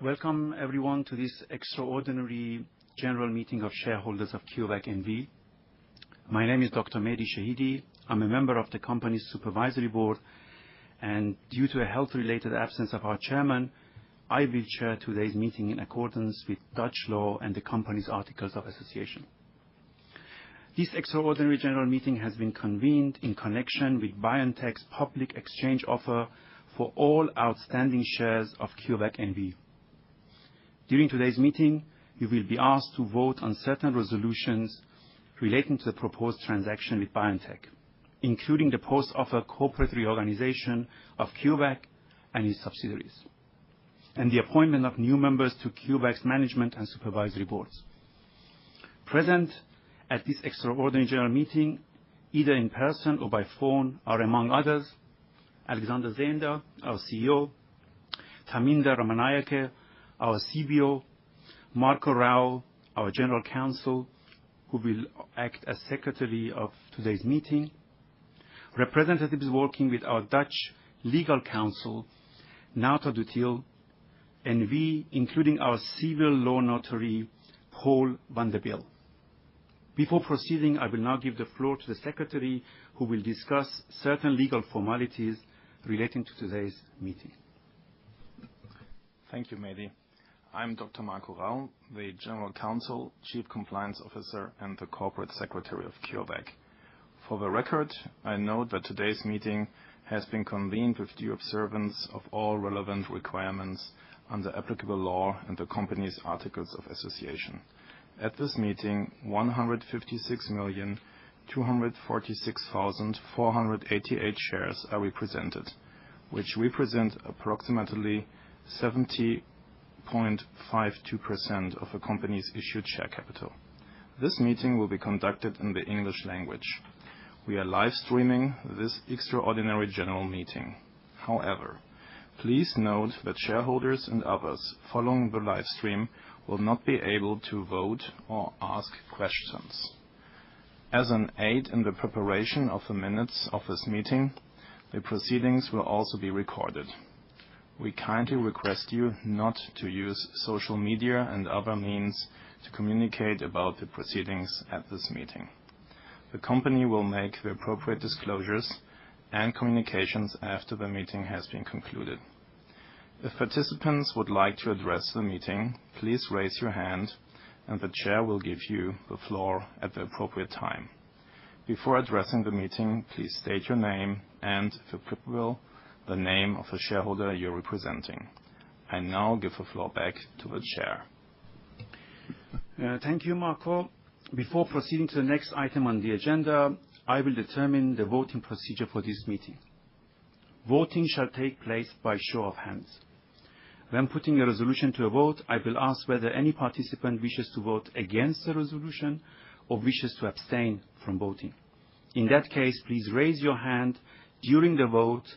Welcome everyone to this extraordinary general meeting of shareholders of CureVac NV. My name is Dr. Mehdi Shahidi. I'm a member of the company's supervisory board, and due to a health-related absence of our chairman, I will chair today's meeting in accordance with Dutch law and the company's articles of association. This extraordinary general meeting has been convened in connection with BioNTech's public exchange offer for all outstanding shares of CureVac NV. During today's meeting, you will be asked to vote on certain resolutions relating to the proposed transaction with BioNTech, including the post-offer corporate reorganization of CureVac and its subsidiaries, and the appointment of new members to CureVac's management and supervisory boards. Present at this extraordinary general meeting, either in person or by phone, are among others, Alexander Zehnder, our CEO, Thaminda Ramanayake, our CBO, Marco Rao, our General Counsel, who will act as Secretary of today's meeting, representatives working with our Dutch legal counsel, Nauta Dutil, NV, including our civil law notary, Paul van der Biel. Before proceeding, I will now give the floor to the Secretary, who will discuss certain legal formalities relating to today's meeting. Thank you, Mehdi. I'm Dr. Marco Rau, the General Counsel, Chief Compliance Officer, and the Corporate Secretary of CureVac. For the record, I note that today's meeting has been convened with due observance of all relevant requirements under applicable law and the company's articles of association. At this meeting, 156,246,488 shares are represented, which represent approximately 70.52% of the company's issued share capital. This meeting will be conducted in the English language. We are live streaming this extraordinary general meeting. However, please note that shareholders and others following the live stream will not be able to vote or ask questions. As an aid in the preparation of the minutes of this meeting, the proceedings will also be recorded. We kindly request you not to use social media and other means to communicate about the proceedings at this meeting. The company will make the appropriate disclosures and communications after the meeting has been concluded. If participants would like to address the meeting, please raise your hand and the chair will give you the floor at the appropriate time. Before addressing the meeting, please state your name and, if applicable, the name of the shareholder you're representing. I now give the floor back to the chair. Thank you, Marco. Before proceeding to the next item on the agenda, I will determine the voting procedure for this meeting. Voting shall take place by show of hands. When putting a resolution to a vote, I will ask whether any participant wishes to vote against the resolution or wishes to abstain from voting. In that case, please raise your hand during the vote,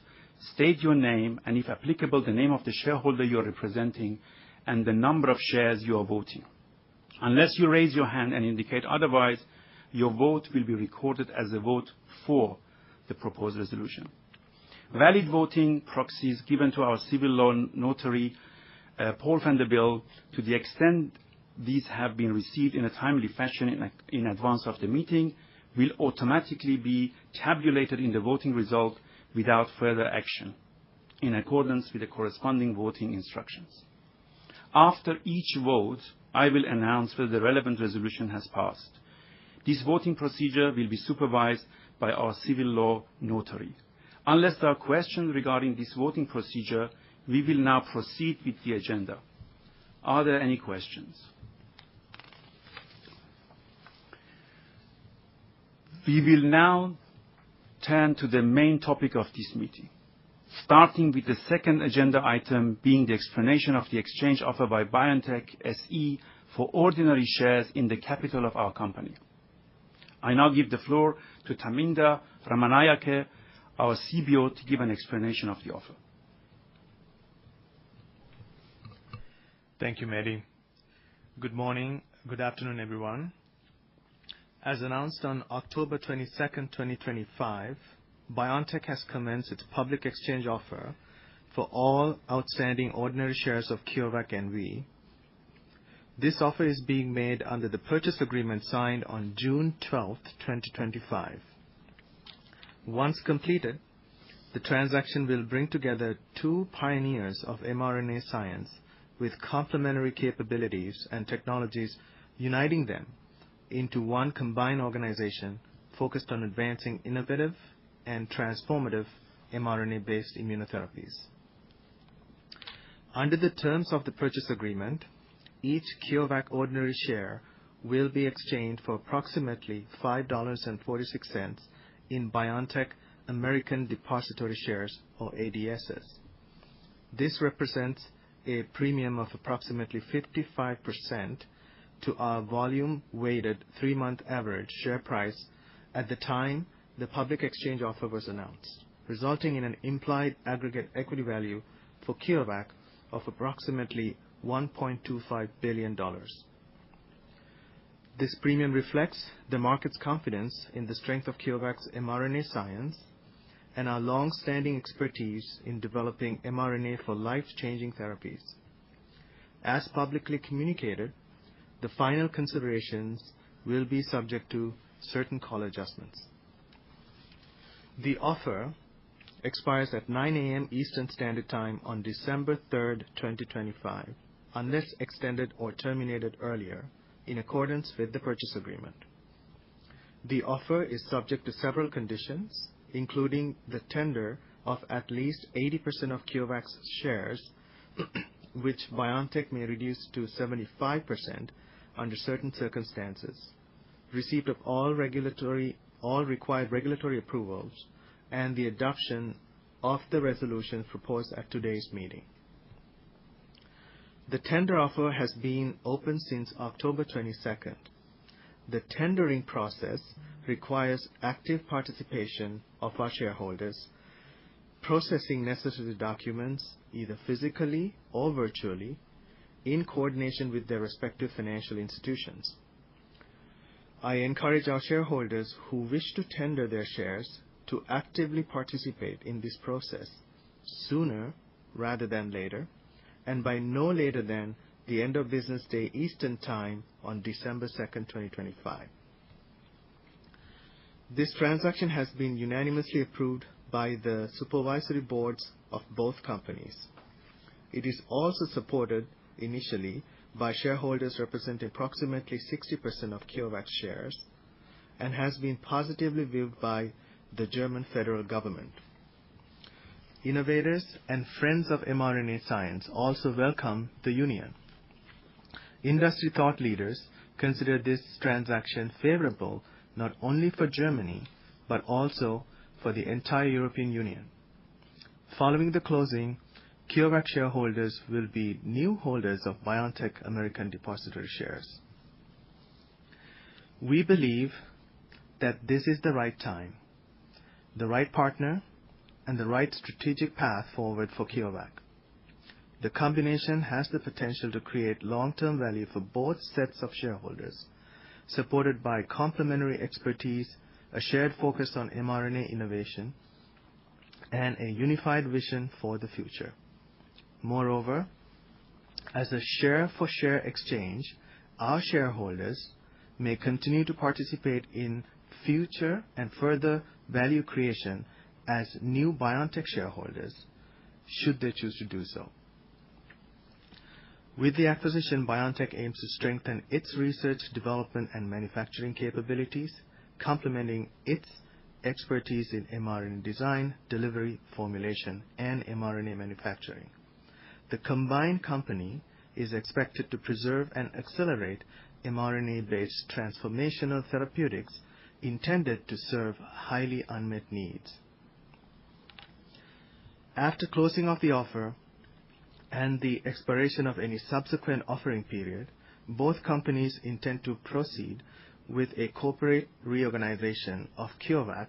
state your name, and if applicable, the name of the shareholder you are representing and the number of shares you are voting. Unless you raise your hand and indicate otherwise, your vote will be recorded as a vote for the proposed resolution. Valid voting proxies given to our civil law notary, Paul van der Biel, to the extent these have been received in a timely fashion in advance of the meeting, will automatically be tabulated in the voting result without further action, in accordance with the corresponding voting instructions. After each vote, I will announce whether the relevant resolution has passed. This voting procedure will be supervised by our civil law notary. Unless there are questions regarding this voting procedure, we will now proceed with the agenda. Are there any questions? We will now turn to the main topic of this meeting, starting with the second agenda item being the explanation of the exchange offer by BioNTech SE for ordinary shares in the capital of our company. I now give the floor to Thaminda Ramanayake, our CBO, to give an explanation of the offer. Thank you, Mehdi. Good morning, good afternoon, everyone. As announced on October 22nd, 2025, BioNTech has commenced its public exchange offer for all outstanding ordinary shares of CureVac NV. This offer is being made under the purchase agreement signed on June 12, 2025. Once completed, the transaction will bring together two pioneers of mRNA science with complementary capabilities and technologies, uniting them into one combined organization focused on advancing innovative and transformative mRNA-based immunotherapies. Under the terms of the purchase agreement, each CureVac ordinary share will be exchanged for approximately $5.46 in BioNTech American Depository Shares, or ADSs. This represents a premium of approximately 55% to our volume-weighted 3-month average share price at the time the public exchange offer was announced, resulting in an implied aggregate equity value for CureVac of approximately $1.25 billion. This premium reflects the market's confidence in the strength of CureVac's mRNA science and our long-standing expertise in developing mRNA for life-changing therapies. As publicly communicated, the final considerations will be subject to certain call adjustments. The offer expires at 9 a.m. Eastern Standard Time on December 3, 2025, unless extended or terminated earlier, in accordance with the purchase agreement. The offer is subject to several conditions, including the tender of at least 80% of CureVac's shares, which BioNTech may reduce to 75% under certain circumstances, receipt of all required regulatory approvals, and the adoption of the resolution proposed at today's meeting. The tender offer has been open since October 22nd. The tendering process requires active participation of our shareholders, processing necessary documents either physically or virtually in coordination with their respective financial institutions. I encourage our shareholders who wish to tender their shares to actively participate in this process sooner rather than later, and by no later than the end of business day Eastern Time on December 2nd, 2025. This transaction has been unanimously approved by the supervisory boards of both companies. It is also supported initially by shareholders representing approximately 60% of CureVac shares and has been positively viewed by the German federal government. Innovators and friends of mRNA science also welcome the union. Industry thought leaders consider this transaction favorable not only for Germany, but also for the entire European Union. Following the closing, CureVac shareholders will be new holders of BioNTech American Depository Shares. We believe that this is the right time, the right partner, and the right strategic path forward for CureVac. The combination has the potential to create long-term value for both sets of shareholders, supported by complementary expertise, a shared focus on mRNA innovation, and a unified vision for the future. Moreover, as a share-for-share exchange, our shareholders may continue to participate in future and further value creation as new BioNTech shareholders, should they choose to do so. With the acquisition, BioNTech aims to strengthen its research, development, and manufacturing capabilities, complementing its expertise in mRNA design, delivery, formulation, and mRNA manufacturing. The combined company is expected to preserve and accelerate mRNA-based transformational therapeutics intended to serve highly unmet needs. After closing of the offer and the expiration of any subsequent offering period, both companies intend to proceed with a corporate reorganization of CureVac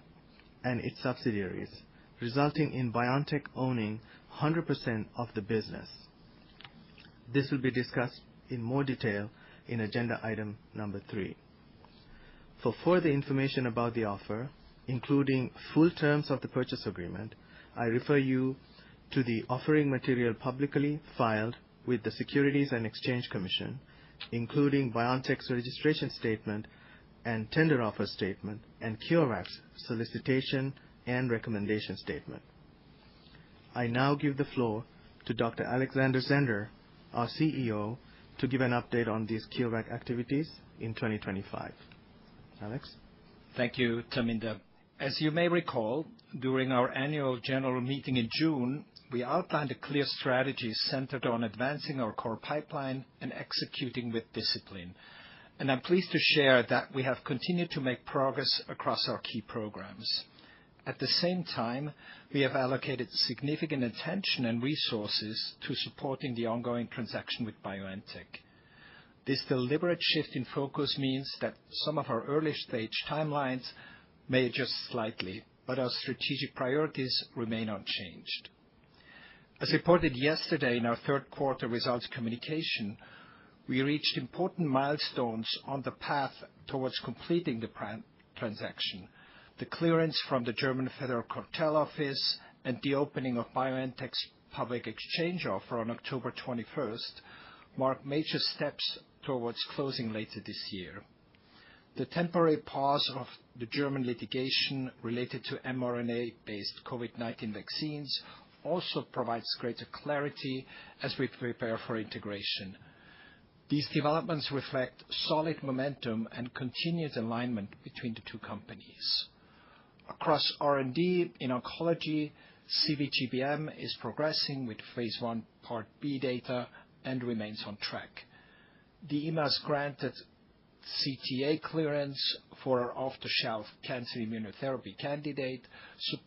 and its subsidiaries, resulting in BioNTech owning 100% of the business. This will be discussed in more detail in agenda item number 3. For further information about the offer, including full terms of the purchase agreement, I refer you to the offering material publicly filed with the Securities and Exchange Commission, including BioNTech's registration statement and tender offer statement, and CureVac's solicitation and recommendation statement. I now give the floor to Dr. Alexander Zender, our CEO, to give an update on these CureVac activities in 2025. Alex? Thank you, Taminda. As you may recall, during our annual general meeting in June, we outlined a clear strategy centered on advancing our core pipeline and executing with discipline. And I'm pleased to share that we have continued to make progress across our key programs. At the same time, we have allocated significant attention and resources to supporting the ongoing transaction with BioNTech. This deliberate shift in focus means that some of our early-stage timelines may adjust slightly, but our strategic priorities remain unchanged. As reported yesterday in our third quarter results communication, we reached important milestones on the path towards completing the transaction. The clearance from the German Federal Cartel Office and the opening of BioNTech's public exchange offer on October 21st mark major steps towards closing later this year. The temporary pause of the German litigation related to mRNA-based COVID-19 vaccines also provides greater clarity as we prepare for integration. These developments reflect solid momentum and continued alignment between the two companies. Across R&D in oncology, CVGBM is progressing with phase 1 Part B data and remains on track. The EMA has granted CTA clearance for our off-the-shelf cancer immunotherapy candidate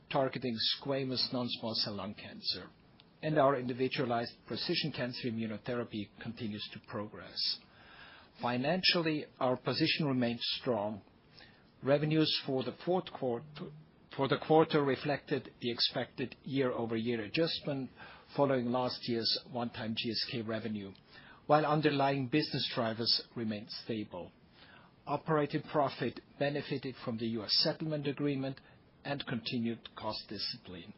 targeting squamous non-small cell lung cancer, and our individualized precision cancer immunotherapy continues to progress. Financially, our position remains strong. Revenues for the quarter reflected the expected year-over-year adjustment following last year's one-time GSK revenue, while underlying business drivers remained stable. Operating profit benefited from the U.S. settlement agreement and continued cost discipline.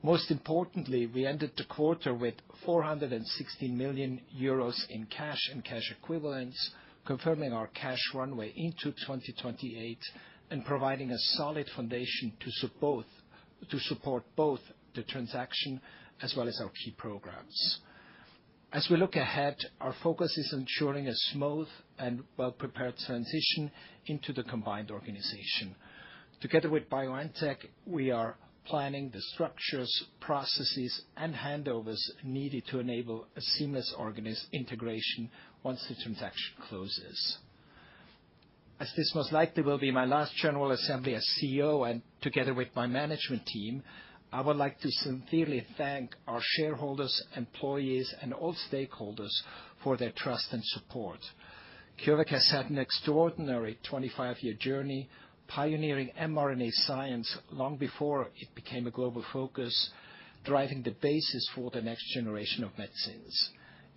Most importantly, we ended the quarter with 416 million euros in cash and cash equivalents, confirming our cash runway into 2028 and providing a solid foundation to support both the transaction as well as our key programs. As we look ahead, our focus is ensuring a smooth and well-prepared transition into the combined organization. Together with BioNTech, we are planning the structures, processes, and handovers needed to enable a seamless integration once the transaction closes. As this most likely will be my last General Assembly as CEO, and together with my management team, I would like to sincerely thank our shareholders, employees, and all stakeholders for their trust and support. CureVac has had an extraordinary 25-year journey, pioneering mRNA science long before it became a global focus, driving the basis for the next generation of medicines.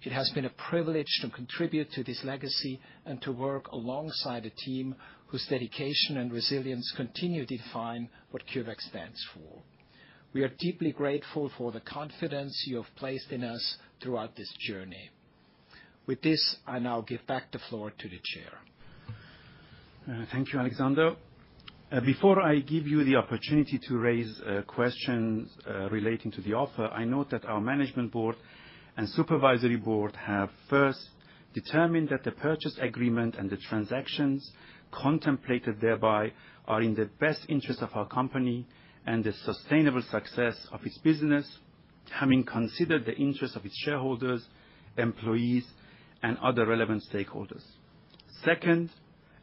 It has been a privilege to contribute to this legacy and to work alongside a team whose dedication and resilience continue to define what CureVac stands for. We are deeply grateful for the confidence you have placed in us throughout this journey. With this, I now give back the floor to the chair. Thank you, Alexander. Before I give you the opportunity to raise questions relating to the offer, I note that our management board and supervisory board have first determined that the purchase agreement and the transactions contemplated thereby are in the best interest of our company and the sustainable success of its business, having considered the interests of its shareholders, employees, and other relevant stakeholders. Second,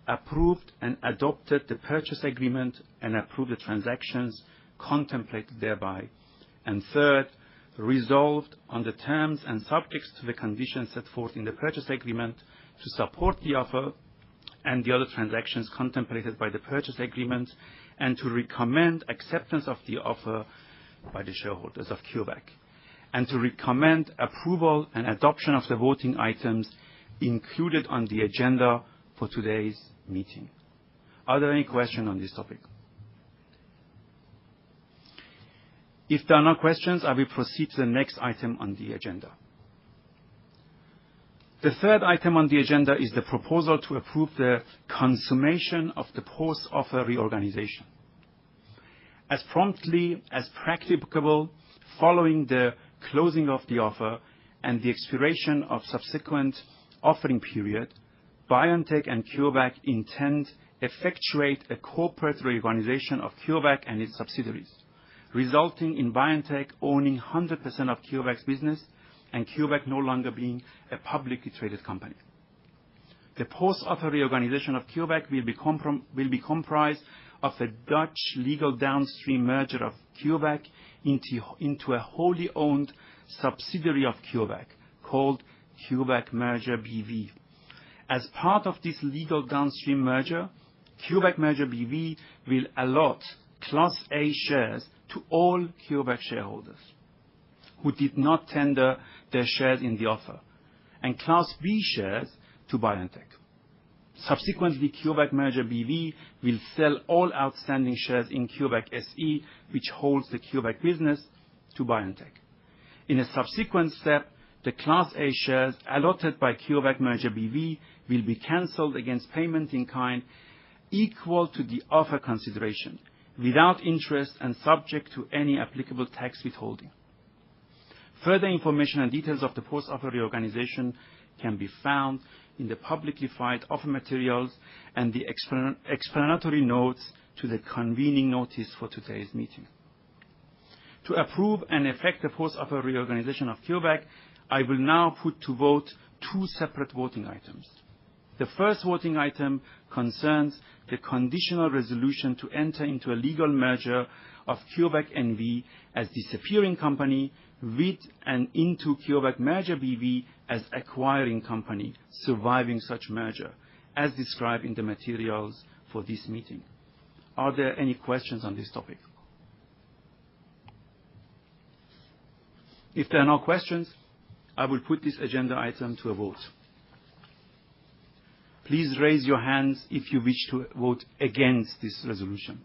approved and adopted the purchase agreement and approved the transactions contemplated thereby. And third, resolved on the terms and subjects to the conditions set forth in the purchase agreement to support the offer and the other transactions contemplated by the purchase agreement, and to recommend acceptance of the offer by the shareholders of CureVac, and to recommend approval and adoption of the voting items included on the agenda for today's meeting. Are there any questions on this topic? If there are no questions, I will proceed to the next item on the agenda. The third item on the agenda is the proposal to approve the consummation of the post-offer reorganization. As promptly as practicable following the closing of the offer and the expiration of subsequent offering period, BioNTech and CureVac intend effectuate a corporate reorganization of CureVac and its subsidiaries, resulting in BioNTech owning 100% of CureVac's business and CureVac no longer being a publicly traded company. The post-offer reorganization of CureVac will be comprised of a Dutch legal downstream merger of CureVac into a wholly owned subsidiary of CureVac called CureVac Merger BV. As part of this legal downstream merger, CureVac Merger BV will allot Class A shares to all CureVac shareholders who did not tender their shares in the offer, and Class B shares to BioNTech. Subsequently, CureVac Merger BV will sell all outstanding shares in CureVac SE, which holds the CureVac business, to BioNTech. In a subsequent step, the Class A shares allotted by CureVac Merger BV will be cancelled against payment in kind equal to the offer consideration, without interest and subject to any applicable tax withholding. Further information and details of the post-offer reorganization can be found in the publicly filed offer materials and the explanatory notes to the convening notice for today's meeting. To approve and effect the post-offer reorganization of CureVac, I will now put to vote two separate voting items. The first voting item concerns the conditional resolution to enter into a legal merger of CureVac NV as disappearing company with and into CureVac Merger BV as acquiring company, surviving such merger, as described in the materials for this meeting. Are there any questions on this topic? If there are no questions, I will put this agenda item to a vote. Please raise your hands if you wish to vote against this resolution.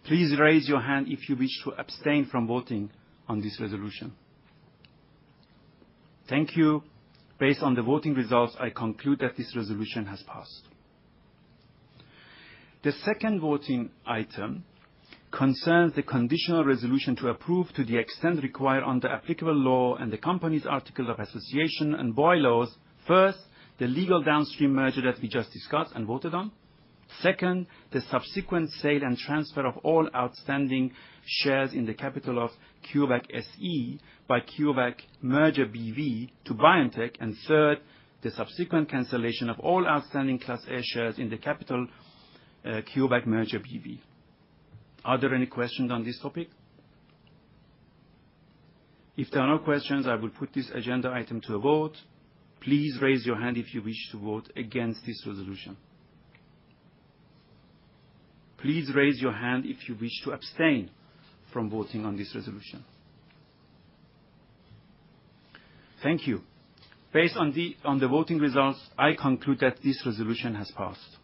Please raise your hand if you wish to abstain from voting on this resolution. Thank you. Based on the voting results, I conclude that this resolution has passed. The second voting item concerns the conditional resolution to approve, to the extent required under applicable law and the company's articles of association and bylaws, first, the legal downstream merger that we just discussed and voted on. Second, the subsequent sale and transfer of all outstanding shares in the capital of CureVac SE by CureVac Merger BV to BioNTech. And third, the subsequent cancellation of all outstanding Class A shares in the capital CureVac Merger BV. Are there any questions on this topic? If there are no questions, I will put this agenda item to a vote. Please raise your hand if you wish to vote against this resolution. Please raise your hand if you wish to abstain from voting on this resolution. Thank you. Based on the voting results, I conclude that this resolution has passed.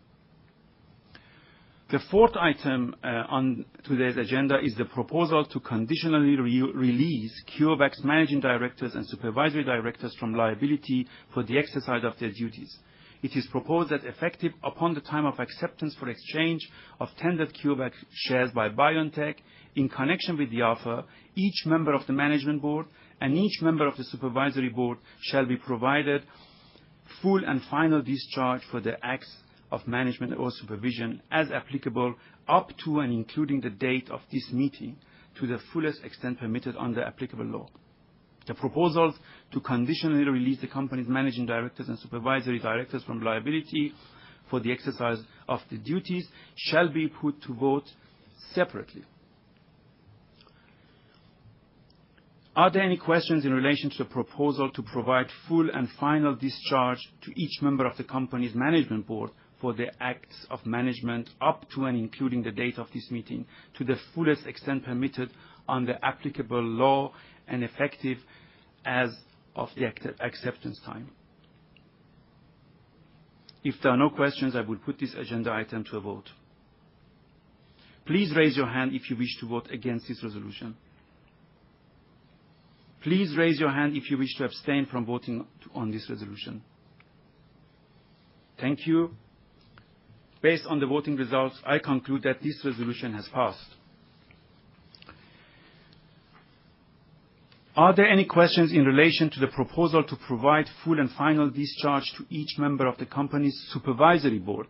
The fourth item on today's agenda is the proposal to conditionally release CureVac's managing directors and supervisory directors from liability for the exercise of their duties. It is proposed that effective upon the time of acceptance for exchange of tendered CureVac shares by BioNTech, in connection with the offer, each member of the management board and each member of the supervisory board shall be provided full and final discharge for the acts of management or supervision as applicable up to and including the date of this meeting to the fullest extent permitted under applicable law. The proposals to conditionally release the company's managing directors and supervisory directors from liability for the exercise of the duties shall be put to vote separately. Are there any questions in relation to the proposal to provide full and final discharge to each member of the company's management board for the acts of management up to and including the date of this meeting to the fullest extent permitted under applicable law and effective as of the acceptance time? If there are no questions, I will put this agenda item to a vote. Please raise your hand if you wish to vote against this resolution. Please raise your hand if you wish to abstain from voting on this resolution. Thank you. Based on the voting results, I conclude that this resolution has passed. Are there any questions in relation to the proposal to provide full and final discharge to each member of the company's supervisory board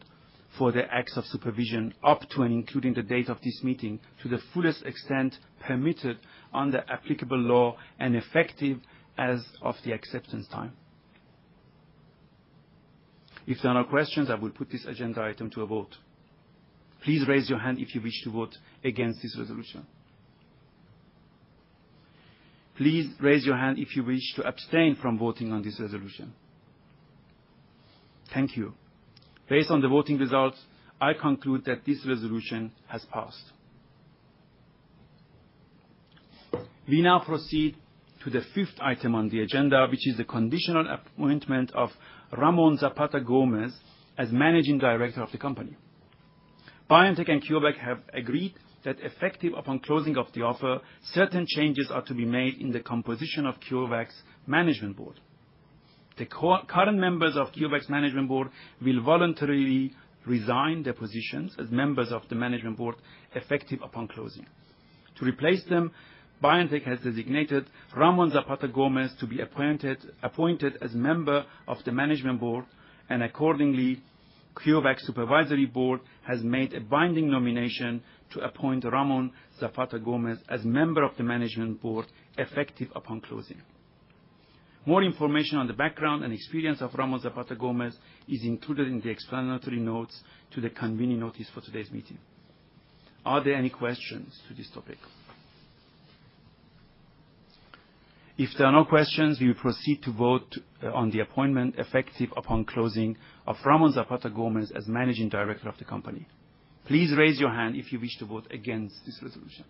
for their acts of supervision up to and including the date of this meeting to the fullest extent permitted under applicable law and effective as of the acceptance time? If there are no questions, I will put this agenda item to a vote. Please raise your hand if you wish to vote against this resolution. Please raise your hand if you wish to abstain from voting on this resolution. Thank you. Based on the voting results, I conclude that this resolution has passed. We now proceed to the fifth item on the agenda, which is the conditional appointment of Ramon Zapata Gomez as Managing Director of the company. BioNTech and CureVac have agreed that effective upon closing of the offer, certain changes are to be made in the composition of CureVac's management board. The current members of CureVac's management board will voluntarily resign their positions as members of the management board effective upon closing. To replace them, BioNTech has designated Ramon Zapata Gomez to be appointed as member of the management board, and accordingly, CureVac Supervisory Board has made a binding nomination to appoint Ramon Zapata Gomez as member of the management board effective upon closing. More information on the background and experience of Ramon Zapata Gomez is included in the explanatory notes to the convening notice for today's meeting. Are there any questions to this topic? If there are no questions, we will proceed to vote on the appointment effective upon closing of Ramon Zapata Gomez as Managing Director of the company. Please raise your hand if you wish to vote against this resolution.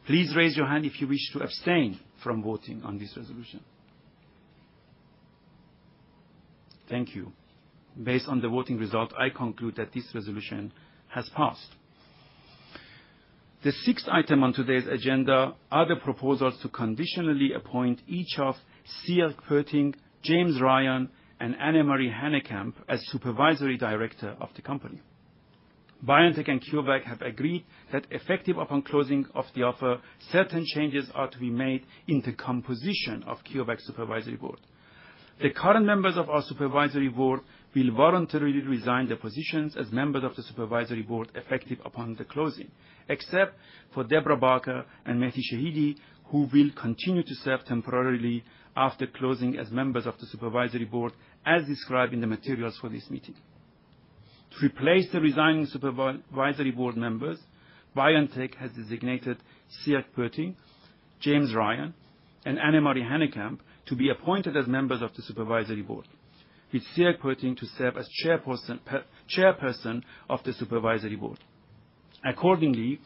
Please raise your hand if you wish to abstain from voting on this resolution. Thank you. Based on the voting result, I conclude that this resolution has passed. The sixth item on today's agenda are the proposals to conditionally appoint each of Siak Perting, James Ryan, and Annemarie Hannekamp as Supervisory Director of the company. BioNTech and CureVac have agreed that effective upon closing of the offer, certain changes are to be made in the composition of CureVac's Supervisory Board. The current members of our Supervisory Board will voluntarily resign their positions as members of the Supervisory Board effective upon the closing, except for Deborah Barker and Mehdi Shahidi, who will continue to serve temporarily after closing as members of the Supervisory Board as described in the materials for this meeting. To replace the resigning Supervisory Board members, BioNTech has designated Siak Perting, James Ryan, and Annemarie Hannekamp to be appointed as members of the Supervisory Board, with Siak Perting to serve as chairperson of the Supervisory Board. Accordingly,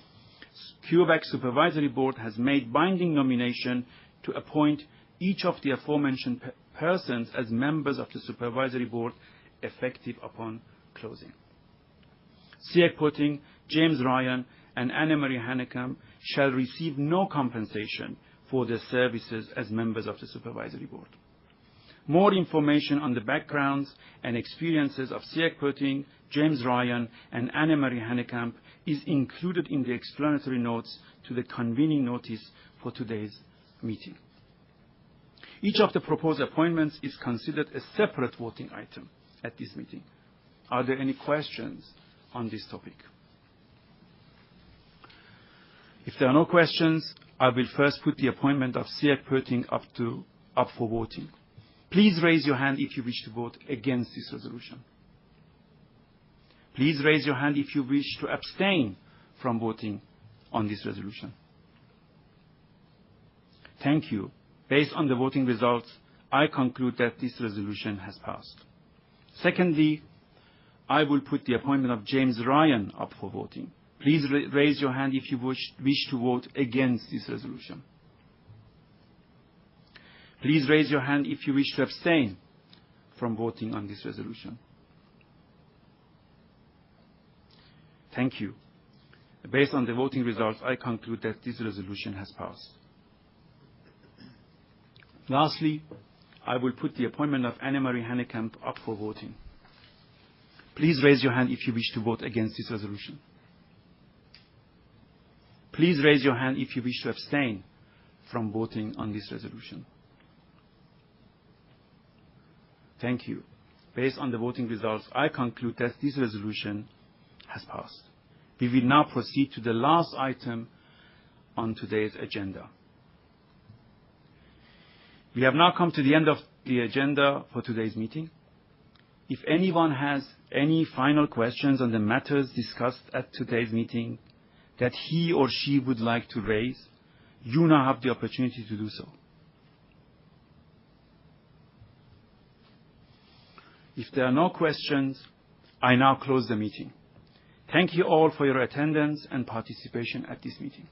CureVac Supervisory Board has made binding nomination to appoint each of the aforementioned persons as members of the Supervisory Board effective upon closing. Siak Perting, James Ryan, and Annemarie Hannekamp shall receive no compensation for their services as members of the Supervisory Board. More information on the backgrounds and experiences of Siak Perting, James Ryan, and Annemarie Hannekamp is included in the explanatory notes to the convening notice for today's meeting. Each of the proposed appointments is considered a separate voting item at this meeting. Are there any questions on this topic? If there are no questions, I will first put the appointment of Siak Perting up for voting. Please raise your hand if you wish to vote against this resolution. Please raise your hand if you wish to abstain from voting on this resolution. Thank you. Based on the voting results, I conclude that this resolution has passed. Secondly, I will put the appointment of James Ryan up for voting. Please raise your hand if you wish to vote against this resolution. Please raise your hand if you wish to abstain from voting on this resolution. Thank you. Based on the voting results, I conclude that this resolution has passed. Lastly, I will put the appointment of Annemarie Hannekamp up for voting. Please raise your hand if you wish to vote against this resolution. Please raise your hand if you wish to abstain from voting on this resolution. Thank you. Based on the voting results, I conclude that this resolution has passed. We will now proceed to the last item on today's agenda. We have now come to the end of the agenda for today's meeting. If anyone has any final questions on the matters discussed at today's meeting that he or she would like to raise, you now have the opportunity to do so. If there are no questions, I now close the meeting. Thank you all for your attendance and participation at this meeting.